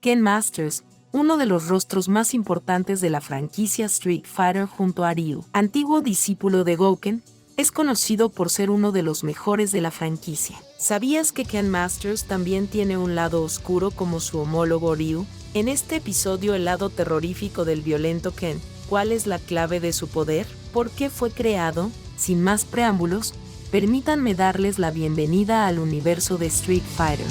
Ken Masters, uno de los rostros más importantes de la franquicia Street Fighter junto a Ryu, antiguo discípulo de Gouken, es conocido por ser uno de los mejores de la franquicia. ¿Sabías que Ken Masters también tiene un lado oscuro como su homólogo Ryu? En este episodio, el lado terrorífico del violento Ken. ¿Cuál es la clave de su poder? ¿Por qué fue creado? Sin más preámbulos, permítanme darles la bienvenida al universo de Street Fighter.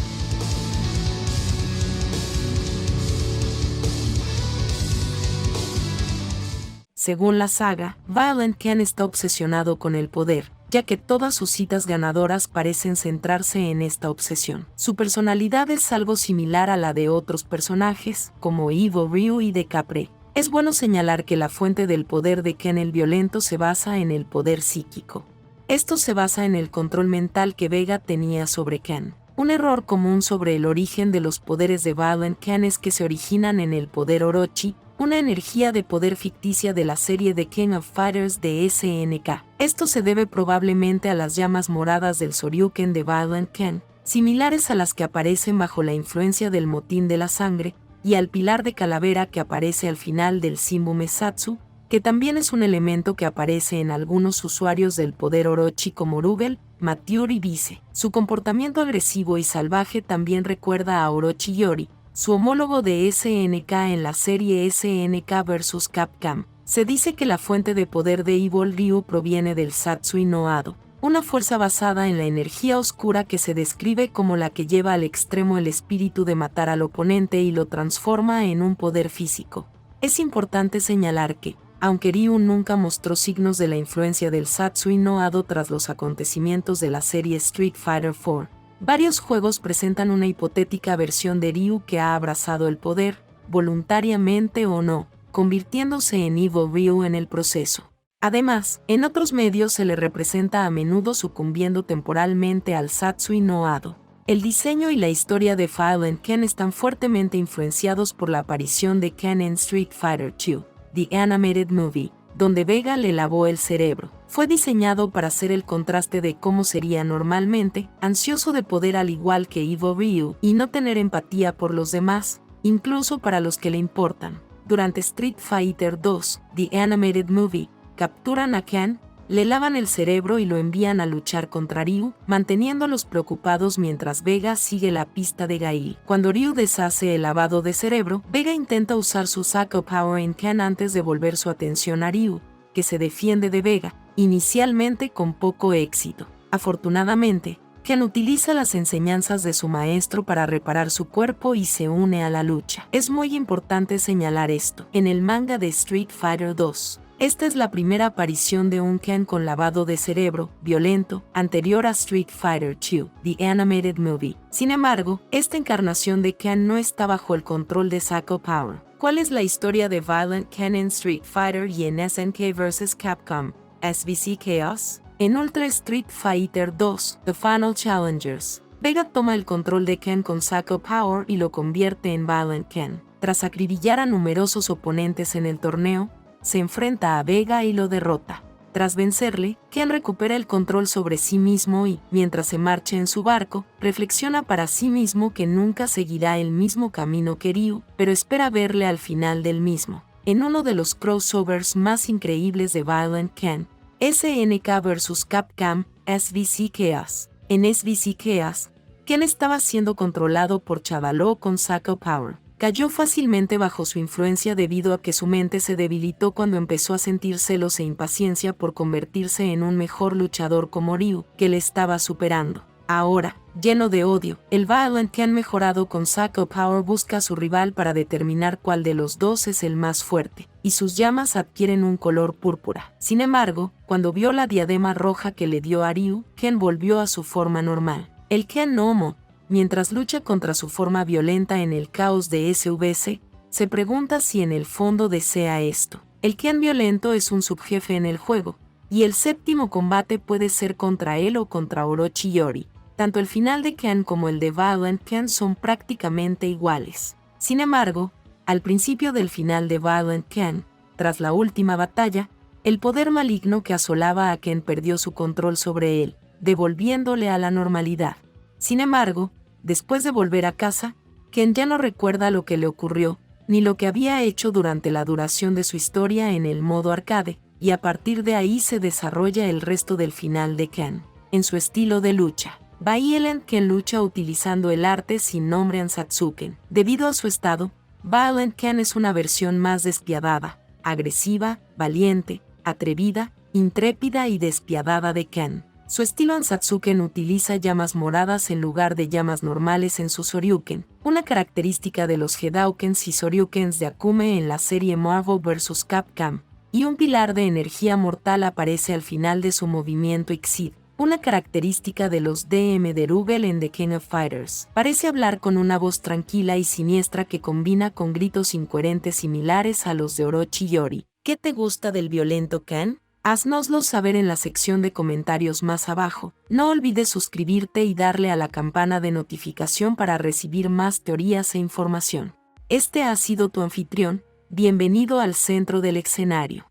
Según la saga, Violent Ken está obsesionado con el poder, ya que todas sus citas ganadoras parecen centrarse en esta obsesión. Su personalidad es algo similar a la de otros personajes, como Evil Ryu y Decapre. Es bueno señalar que la fuente del poder de Ken el Violento se basa en el poder psíquico. Esto se basa en el control mental que Vega tenía sobre Ken. Un error común sobre el origen de los poderes de Violent Ken es que se originan en el poder Orochi, una energía de poder ficticia de la serie The King of Fighters de SNK. Esto se debe probablemente a las llamas moradas del Shoryuken de Violent Ken, similares a las que aparecen bajo la influencia del motín de la sangre, y al pilar de calavera que aparece al final del Shimbu Mesatsu, que también es un elemento que aparece en algunos usuarios del poder Orochi como Rugal, Mature y Vice. Su comportamiento agresivo y salvaje también recuerda a Orochi Yori, su homólogo de SNK en la serie SNK vs Capcom. Se dice que la fuente de poder de Evil Ryu proviene del Satsui no Ado, una fuerza basada en la energía oscura que se describe como la que lleva al extremo el espíritu de matar al oponente y lo transforma en un poder físico. Es importante señalar que, aunque Ryu nunca mostró signos de la influencia del Satsui no Ado tras los acontecimientos de la serie Street Fighter IV, varios juegos presentan una hipotética versión de Ryu que ha abrazado el poder, voluntariamente o no, convirtiéndose en Evil Ryu en el proceso. Además, en otros medios se le representa a menudo sucumbiendo temporalmente al Satsui no Ado. El diseño y la historia de Violent Ken están fuertemente influenciados por la aparición de Ken en Street Fighter II, The Animated Movie, donde Vega le lavó el cerebro. Fue diseñado para ser el contraste de cómo sería normalmente, ansioso de poder al igual que Evil Ryu, y no tener empatía por los demás, incluso para los que le importan. Durante Street Fighter II, The Animated Movie, capturan a Ken, le lavan el cerebro y lo envían a luchar contra Ryu, manteniéndolos preocupados mientras Vega sigue la pista de Gail. Cuando Ryu deshace el lavado de cerebro, Vega intenta usar su Psycho Power en Ken antes de volver su atención a Ryu, que se defiende de Vega, inicialmente con poco éxito. Afortunadamente, Ken utiliza las enseñanzas de su maestro para reparar su cuerpo y se une a la lucha. Es muy importante señalar esto. En el manga de Street Fighter II, esta es la primera aparición de un Ken con lavado de cerebro, violento, anterior a Street Fighter II, The Animated Movie. Sin embargo, esta encarnación de Ken no está bajo el control de Psycho Power. ¿Cuál es la historia de Violent Ken en Street Fighter y en SNK vs Capcom, SVC Chaos? En Ultra Street Fighter 2, The Final Challengers, Vega toma el control de Ken con Psycho Power y lo convierte en Violent Ken. Tras acribillar a numerosos oponentes en el torneo, se enfrenta a Vega y lo derrota. Tras vencerle, Ken recupera el control sobre sí mismo y, mientras se marcha en su barco, reflexiona para sí mismo que nunca seguirá el mismo camino que Ryu, pero espera verle al final del mismo. En uno de los crossovers más increíbles de Violent Ken, SNK vs Capcom, SVC Chaos. En SVC Chaos, Ken estaba siendo controlado por Chadaloo con Psycho Power. Cayó fácilmente bajo su influencia debido a que su mente se debilitó cuando empezó a sentir celos e impaciencia por convertirse en un mejor luchador como Ryu, que le estaba superando. Ahora, lleno de odio, el Violent Ken mejorado con Psycho Power busca a su rival para determinar cuál de los dos es el más fuerte, y sus llamas adquieren un color púrpura. Sin embargo, cuando vio la diadema roja que le dio a Ryu, Ken volvió a su forma normal. El Ken Nomo, mientras lucha contra su forma violenta en el caos de SVC, se pregunta si en el fondo desea esto. El Ken violento es un subjefe en el juego, y el séptimo combate puede ser contra él o contra Orochi Yori. Tanto el final de Ken como el de Violent Ken son prácticamente iguales. Sin embargo, al principio del final de Violent Ken, tras la última batalla, el poder maligno que asolaba a Ken perdió su control sobre él, devolviéndole a la normalidad. Sin embargo, después de volver a casa, Ken ya no recuerda lo que le ocurrió, ni lo que había hecho durante la duración de su historia en el modo arcade, y a partir de ahí se desarrolla el resto del final de Ken. En su estilo de lucha, Violent Ken lucha utilizando el arte sin nombre Ansatsuken. Debido a su estado, Violent Ken es una versión más despiadada, agresiva, valiente, atrevida, intrépida y despiadada de Ken. Su estilo Ansatsuken utiliza llamas moradas en lugar de llamas normales en su Shoryuken, una característica de los Gedaukens y Shoryukens de Akume en la serie Marvel vs. Capcom, y un pilar de energía mortal aparece al final de su movimiento Exceed, una característica de los DM de Rugal en The King of Fighters. Parece hablar con una voz tranquila y siniestra que combina con gritos incoherentes similares a los de Orochi Yori. ¿Qué te gusta del violento Ken? Haznoslo saber en la sección de comentarios más abajo. No olvides suscribirte y darle a la campana de notificación para recibir más teorías e información. Este ha sido tu anfitrión. Bienvenido al centro del escenario.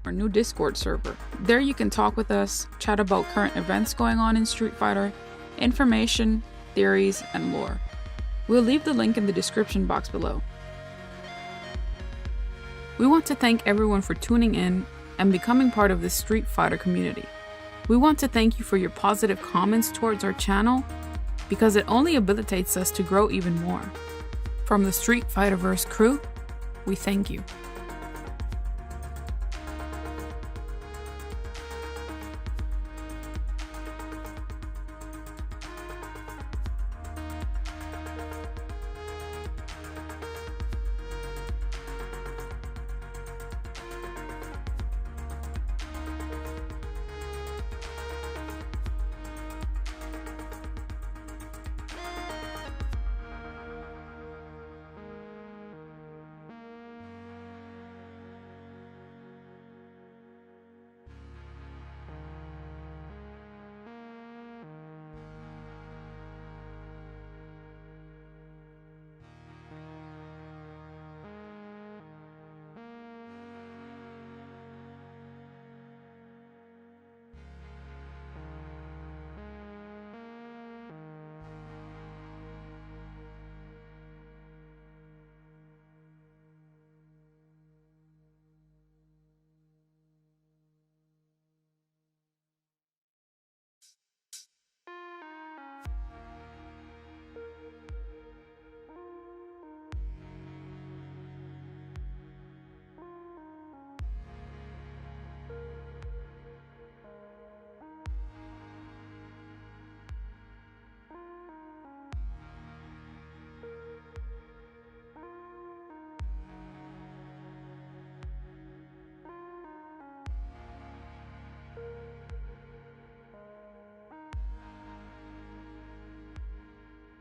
Our new Discord server. There you can talk with us, chat about current events going on in Street Fighter, information, theories, and lore. We'll leave the link in the description box below. We want to thank everyone for tuning in and becoming part of the Street Fighter community. We want to thank you for your positive comments towards our channel because it only habilitates us to grow even more. From the Street Fighterverse crew, we thank you.